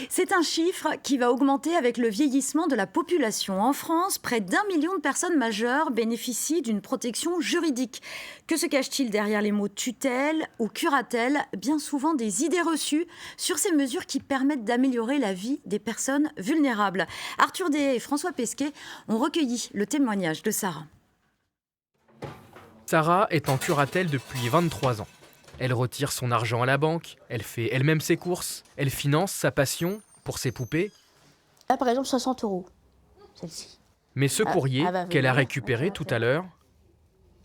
C'est un chiffre qui va augmenter avec le vieillissement de la population. En France, près d'1 million de personnes majeures bénéficient d'une protection juridique. Que se cache-t-il derrière les mots tutelle ou curatelle? Bien souvent des idées reçues sur ces mesures qui permettent d'améliorer la vie des personnes vulnérables. Arthur Déhay et François Pesquet ont recueilli le témoignage de Sarah. Sarah est en curatelle depuis 23 ans. Elle retire son argent à la banque, elle fait elle-même ses courses, elle finance sa passion pour ses poupées. Là, par exemple, 60 €, celle-ci. Mais ce courrier elle va qu'elle a venir, récupéré elle va tout faire. à l'heure,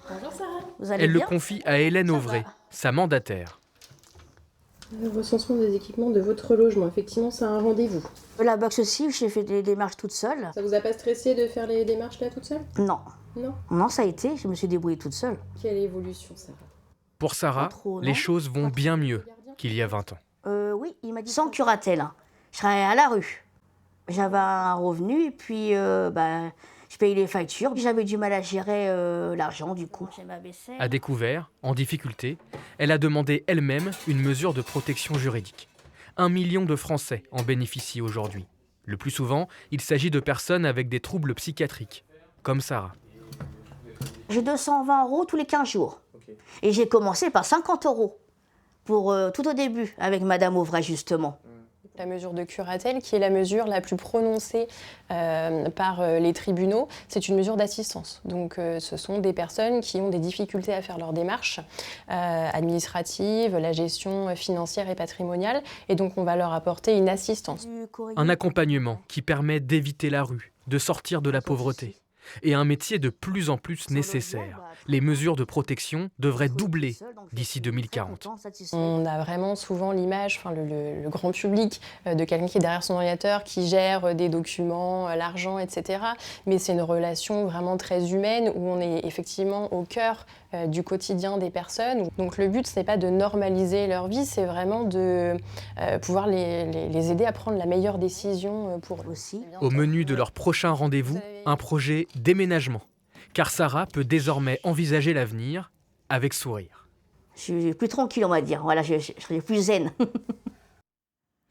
Bonjour Sarah. Vous allez elle le bien? confie à Hélène Ça Auvray, va. sa mandataire. Recensement des équipements de votre logement, effectivement, c'est un rendez-vous. La box aussi, j'ai fait des démarches toute seule. Ça vous a pas stressé de faire les démarches là toute seule? Non. Non. Non, ça a été, je me suis débrouillée toute seule. Quelle évolution, Sarah? Pour Sarah, Pas trop, les non. choses vont bien mieux qu'il y a 20 ans. Oui, il m'a dit sans curatelle, hein. Je serais à la rue. J'avais un revenu et puis je payais les factures. J'avais du mal à gérer l'argent du coup. À découvert, en difficulté, elle a demandé elle-même une mesure de protection juridique. 1 million de Français en bénéficient aujourd'hui. Le plus souvent, il s'agit de personnes avec des troubles psychiatriques, comme Sarah. J'ai 220 € tous les 15 jours. Et j'ai commencé par 50 € pour tout au début avec Madame Auvray justement. La mesure de curatelle, qui est la mesure la plus prononcée par les tribunaux, c'est une mesure d'assistance. Donc ce sont des personnes qui ont des difficultés à faire leurs démarches administratives, la gestion financière et patrimoniale, et donc on va leur apporter une assistance. Un accompagnement qui permet d'éviter la rue, de sortir de la pauvreté. Et un métier de plus en plus nécessaire. Les mesures de protection devraient doubler d'ici 2040. On a vraiment souvent l'image, le grand public, de quelqu'un qui est derrière son ordinateur, qui gère des documents, l'argent, etc. Mais c'est une relation vraiment très humaine où on est effectivement au cœur du quotidien des personnes. Donc le but, ce n'est pas de normaliser leur vie, c'est vraiment de pouvoir les aider à prendre la meilleure décision pour eux. Au menu de leur prochain rendez-vous, un projet déménagement. Car Sarah peut désormais envisager l'avenir avec sourire. Je suis plus tranquille, on va dire. Voilà, je serai plus zen.